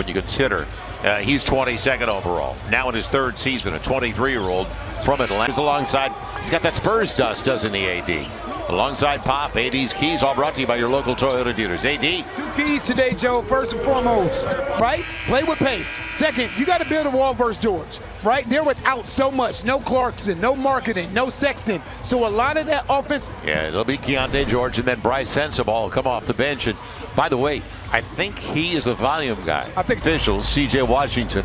you consider he's 22nd overall. Now in his third season, a 23-year-old from Atlanta. Alongside, he's got that Spurs dust, doesn't he, AD? Alongside Pop, AD's keys, all brought to you by your local Toyota dealers. AD? 2 keys today, Joe. First and foremost, right? Play with pace. Second, you got to build a wall versus George, right? They're without so much. No Clarkson, no marketing, no Sexton. So a lot of that offense. Yeah, it'll be Keontae George and then Bryce Sensabaugh will come off the bench. And by the way, I think he is a volume guy. I think officials, C.J. Washington.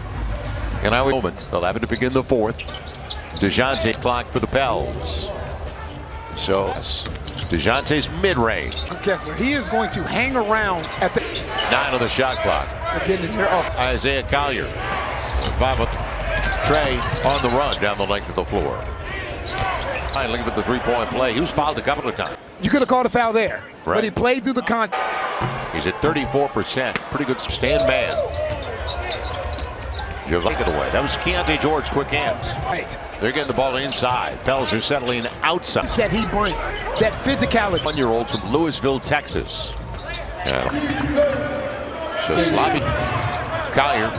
And I will moment. They'll have it to begin the fourth. DeJounte clock for the Pels. So DeJounte's mid-range. Kessler, he is going to hang around at the 9 on the shot clock. Isaiah Collier. 5 of Trey on the run down the length of the floor. Right, looking at the three-point play. He was fouled a couple of times. You could have called a foul there, right, but he played through the contact. He's at 34%. Pretty good stand man. Take it away. That was Keontae George, quick hands. Right. They're getting the ball inside. Pels are settling outside. That he brings, that physicality. 1-year-old from Louisville, Texas. So sloppy. Collier.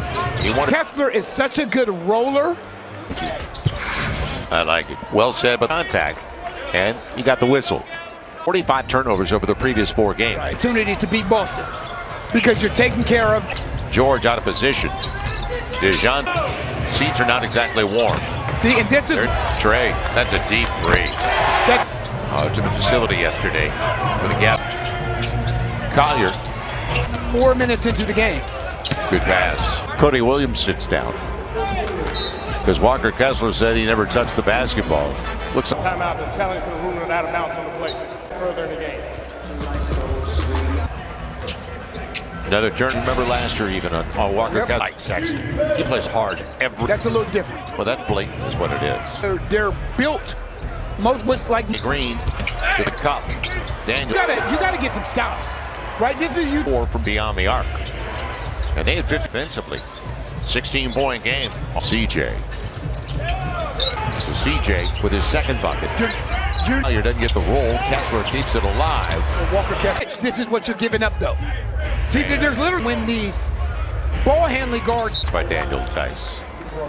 Kessler is such a good roller. I like it. Well said, but contact. And you got the whistle. 45 turnovers over the previous 4 games. Opportunity to beat Boston because you're taking care of. George out of position. DeJounte. Seats are not exactly warm. See, and this is Trey. That's a deep 3. To the facility yesterday for the gap. Collier. 4 minutes into the game. Good pass. Cody Williams sits down because Walker Kessler said he never touched the basketball. Looks like timeout. The challenge for the ruling it out of bounds on the play further in the game. Another turn. Remember last year even on Walker Kessler. Like Sexton. He plays hard every. That's a little different. Well, that blatant is what it is. They're built most like Green to the cup. Daniel. You gotta get some stops, right? This is you. 4 from beyond the arc, and they had 50 defensively. 16-point game. CJ. So CJ with his second bucket. Collier doesn't get the roll. Kessler keeps it alive. Walker Kessler. This is what you're giving up, though. See, there's literally when the ball handling guards. By Daniel Tice.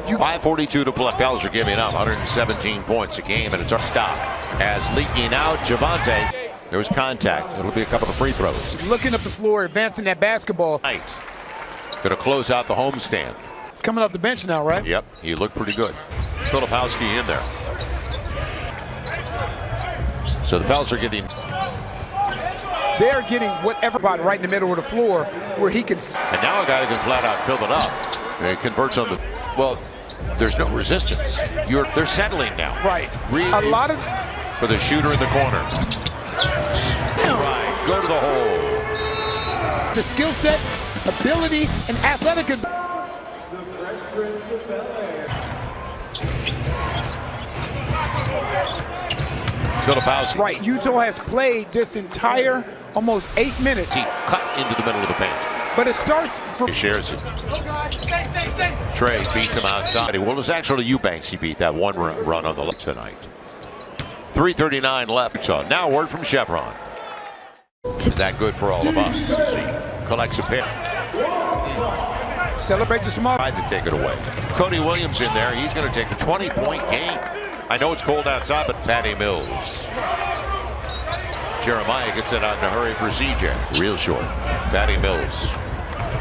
5:42 to play. Pels are giving up 117 points a game, and it's our stop. As leaking out, Javante. There was contact. It'll be a couple of free throws. Looking up the floor, advancing that basketball. Going to close out the homestand. He's coming off the bench now, right? Yep, he looked pretty good. Filipowski in there. So the Pels are getting. They're getting whatever bot right in the middle of the floor where he can. And now a guy that can flat out fill it up. And he converts on the. Well, there's no resistance. They're settling now. Right. Really, a lot of. For the shooter in the corner. Right. Go to the hole. The skill set, ability, and athletic. Filipowski. Right. Utah has played this entire almost 8 minutes. He cut into the middle of the paint. But it starts for. He shares it. Stay. Trey beats him outside. Well, it was actually Eubanks he beat that one run on the left tonight. 3:39 left. So now word from Chevron. Is that good for all of us? See, collects a pick. Celebrate the small. Tried to take it away. Cody Williams in there. He's going to take a 20-point game. I know it's cold outside, but Patty Mills. Jeremiah gets it out in a hurry for CJ. Real short. Patty Mills.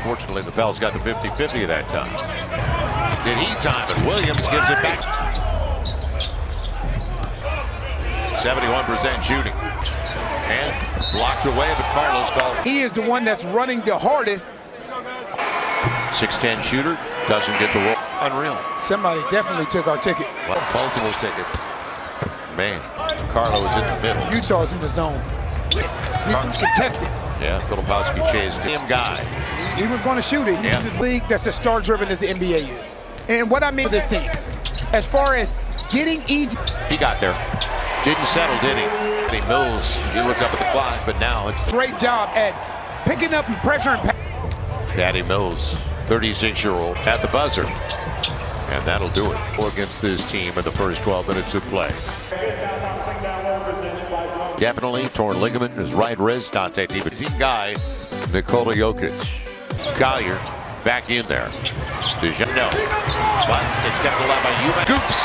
Fortunately, the Pels got the 50-50 at that time. Did he time it? Williams gives it back. 71% shooting. And blocked away, but Carlos called. He is the one that's running the hardest. 6'10" shooter. Doesn't get the roll. Unreal. Somebody definitely took our ticket. Well, multiple tickets. Man, Carlo was in the middle. Utah's in the zone. He was contested. Yeah, Filipowski chased him. Guy. He was going to shoot it. He's in the league that's as star-driven as the NBA is. And what I mean with this team, as far as getting easy. He got there. Didn't settle, did he? Patty Mills, he looked up at the clock, but now it's. Great job at picking up and pressuring. Patty Mills, 36-year-old, at the buzzer. And that'll do it against this team in the first 12 minutes of play. Definitely torn ligament in his right wrist. Dante DiVincenzo guy, Nikola Jokic. Collier back in there. No. But it's kept alive by Eubanks. Goops.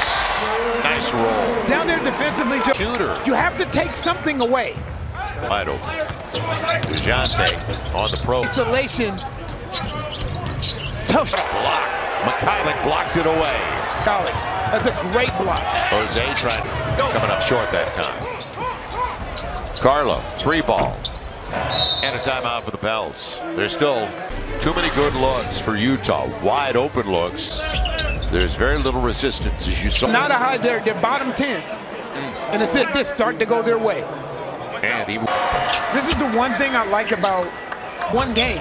Nice roll. Down there defensively, just Shooter. you have to take something away. Wide open. DeJounte on the pro. Isolation. Tough shot. Block. McCulloch blocked it away. Golly, that's a great block. Jose trying, coming up short that time. Carlo, 3 ball. And a timeout for the Pels. There's still too many good looks for Utah. Wide open looks. There's very little resistance, as you saw. Not a high there. They're bottom 10. And it's this starting to go their way. And this is the one thing I like about one game.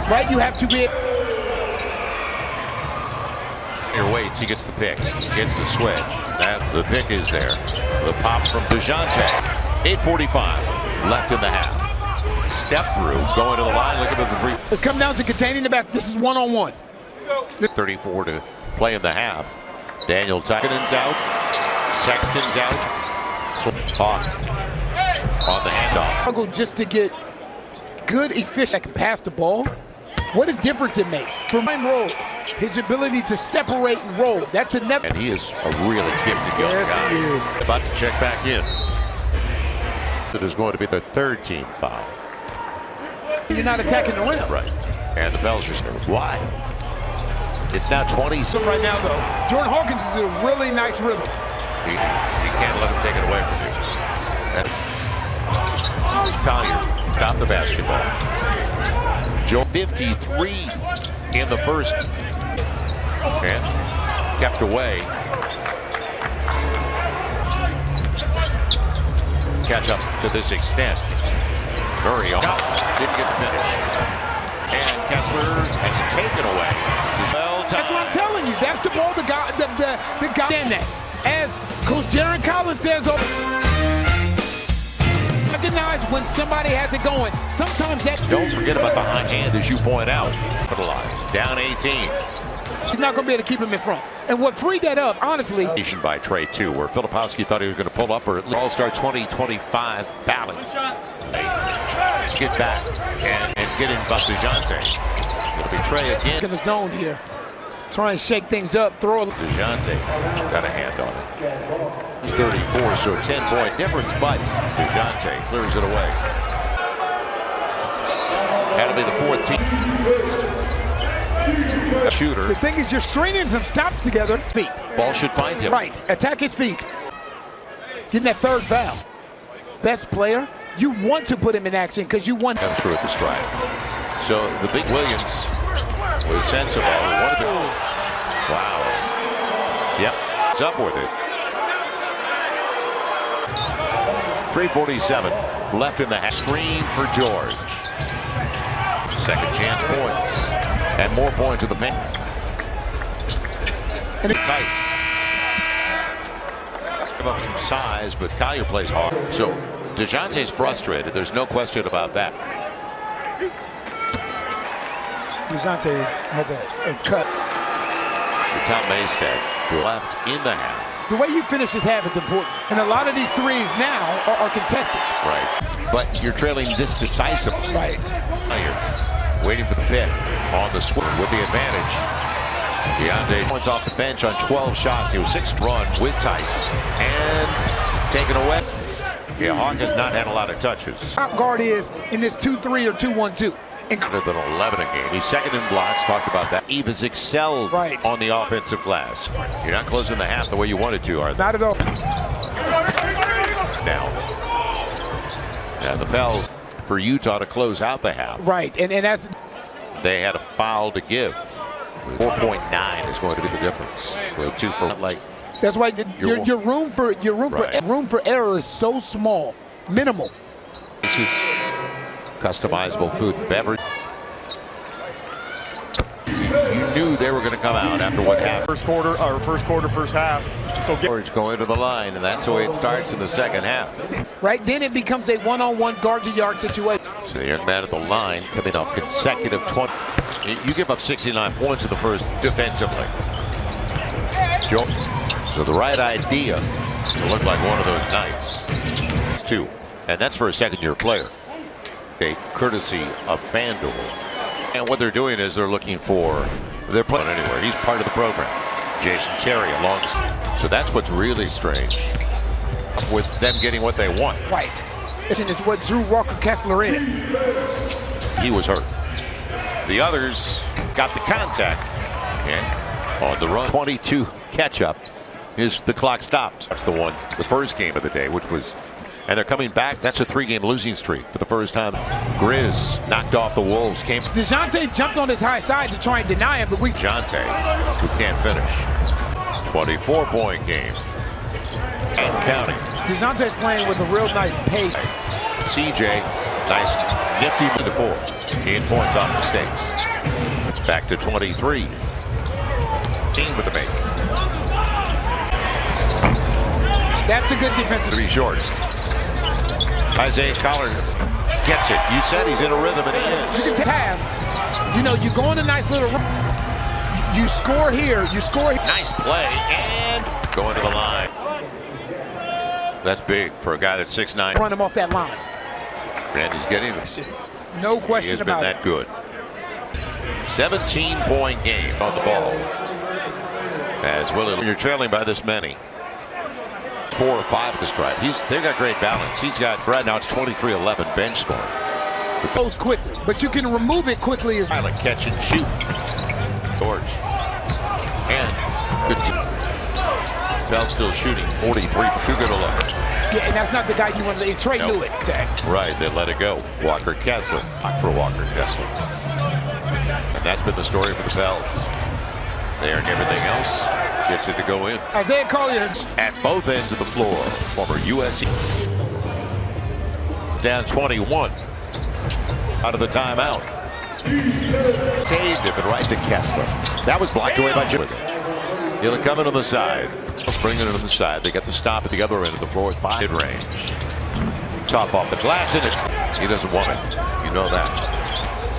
Right? You have to be. Here waits. He gets the pick. Gets the switch. The pick is there. The pop from DeJounte. 8:45 left in the half. Step through. Going to the line. Looking at the three. It's come down to containing the back. This is one-on-one. 34 to play in the half. Daniel Tykenen's out. Sexton's out. Hawk on the handoff. Struggle just to get good, efficient, that can pass the ball. What a difference it makes. For my role, his ability to separate and roll. That's a never. And he is a really gifted young guy. He is. About to check back in. It is going to be the 3rd team foul. You're not attacking the rim. Right. And the Pels are why? It's now 20. Right now, though, Jordan Hawkins is in a really nice rhythm. You can't let him take it away from you. And Collier got the basketball. Joe 53 in the first. And kept away. Catch up to this extent. Murray didn't get the finish. And Kessler has it taken away. That's what I'm telling you. That's the ball the guy in that. As Coach Jaron Collins says, recognize when somebody has it going. Sometimes that. Don't forget about the high hand, as you point out. Down 18. He's not going to be able to keep him in front. And what freed that up, honestly. By Trey, too, where Filipowski thought he was going to pull up, or at least All-Star 2025 ballot. Get back and get in by DeJounte. It'll be Trey again. In the zone here. Try and shake things up, throw it. DeJounte got a hand on it. 34, so a 10-point difference, but DeJounte clears it away. That'll be the 14th. Shooter. The thing is, you're stringing some stops together. Feet. Ball should find him. Right. Attack his feet. Getting that 3rd foul. Best player. You want to put him in action because you want. Comes through at the strike. So the big Williams was sensible. Wow. Yep. It's up with it. 3:47 left in the half. Screen for George. Second chance points. And more points to the paint. And it's Tice. Give up some size, but Collier plays hard. So DeJounte's frustrated. There's no question about that. DeJounte has a cut. Tom Maystad left in the half. The way you finish this half is important. And a lot of these threes now are contested. Right. But you're trailing this decisively. Right. Collier waiting for the pick on the swing with the advantage. DeJounte points off the bench on 12 shots. He was 6th run with Tice. And taken away. Yeah, Hawk has not had a lot of touches. Top guard is in this 2-3 or 2-1-2. Better than 11 a game. He's 2nd in blocks. Talked about that. Eve has excelled on the offensive glass. You're not closing the half the way you wanted to, are they? Not at all. Now the Pels for Utah to close out the half. Right, and that's. They had a foul to give. 4.9 is going to be the difference. Well, 2 for like. That's why your room for error is so small, minimal. This is customizable food and beverage. You knew they were going to come out after what happened. First quarter, first half. So George going to the line, and that's the way it starts in the second half. Right, then it becomes a one-on-one guard-to-yard situation. So the young man at the line coming off consecutive 20. You give up 69 points in the first defensively. So the right idea to look like one of those nights. 2, and that's for a second-year player. Okay, courtesy of FanDuel. And what they're doing is they're looking for, they're playing anywhere. He's part of the program. Jason Terry along. So that's what's really strange with them getting what they want. Right. This is what drew Walker Kessler in. He was hurt. The others got the contact. And on the run, 22 catch up. The clock stopped. That's the first game of the day, which was, and they're coming back. That's a 3-game losing streak for the first time. Grizz knocked off the Wolves. DeJounte jumped on his high side to try and deny him, but DeJounte, who can't finish. 24-point game. And counting. DeJounte's playing with a real nice pace. CJ, nice, nifty to 4. 8 points on mistakes. Back to 23. Team with the make. That's a good defensive. 3 short. Isaiah Collier gets it. You said he's in a rhythm, and he is. You can have, you know, you go on a nice little, you score here, you score here. Nice play, and going to the line. That's big for a guy that's 6'9". Run him off that line. And he's getting it. No question about it. He has been that good. 17-point game on the ball. As well, you're trailing by this many. 4 or 5 at the stripe. They've got great balance. He's got, right now it's 23-11 bench score. Goes quickly, but you can remove it quickly as well. Catch and shoot. George. And good team. Bell still shooting 43. Too good a look. Yeah, and that's not the guy you want to. Trey knew it. Right, they let it go. Walker Kessler. For Walker Kessler. And that's been the story for the Pels. They earn everything else. Gets it to go in. Isaiah Collier. At both ends of the floor. Former USC. Down 21. Out of the timeout. Saved it, but right to Kessler. That was blocked away by Jim. He'll come in on the side. Let's bring it in on the side. They got the stop at the other end of the floor. 5 mid-range. Top off the glass, and he doesn't want it. You know that.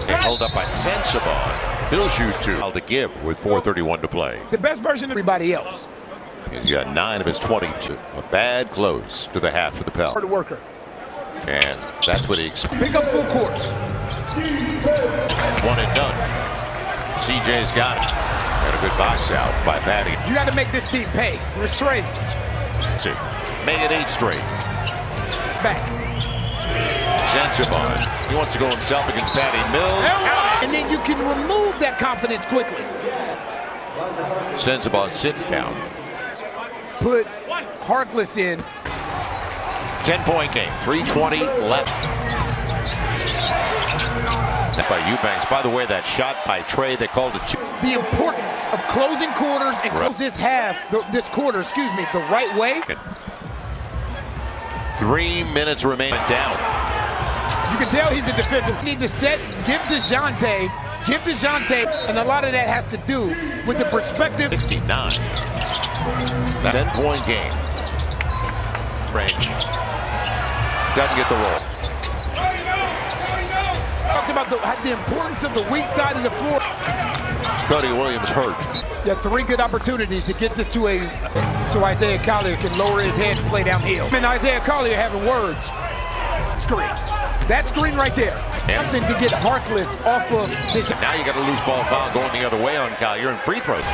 And held up by Sensabaugh. He'll shoot 2. To give with 4:31 to play. The best version of everybody else. He's got 9 of his 22. A bad close to the half for the Pels. Hard worker. And that's what he expects. Pick up full court. One and done. CJ's got it. And a good box out by Patty. You got to make this team pay. We're straight. See, make it 8 straight. Back. Sensabaugh. He wants to go himself against Patty Mills. And then you can remove that confidence quickly. Sensabaugh sits down. Put Harkless in. 10-point game. 3:20 left. By Eubanks. By the way, that shot by Trey, they called it 2. The importance of closing quarters and close this half, this quarter, excuse me, the right way. 3 minutes remaining down. You can tell he's a defender. You need to set, give DeJounte, and a lot of that has to do with the perspective. 69. That 10-point game. French doesn't get the roll. Talked about the importance of the weak side of the floor. Cody Williams hurt. You have 3 good opportunities to get this to so Isaiah Collier can lower his head and play downhill. And Isaiah Collier having words. Screen. That screen right there. Something to get Harkless off of this. Now you got a loose ball foul going the other way on Collier and free throws.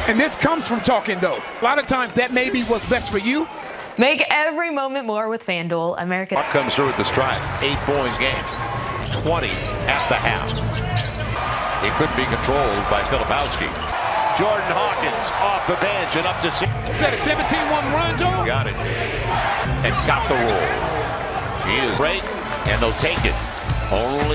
And this comes from talking, though. A lot of times that may be what's best for you. Make every moment more with FanDuel. American. Puck comes through at the strike. 8-point game. 20 at the half. It couldn't be controlled by Filipowski. Jordan Hawkins off the bench and up to 6. Is that a 17-1 run, Joe? Got it. And got the roll. He is great, and they'll take it. Only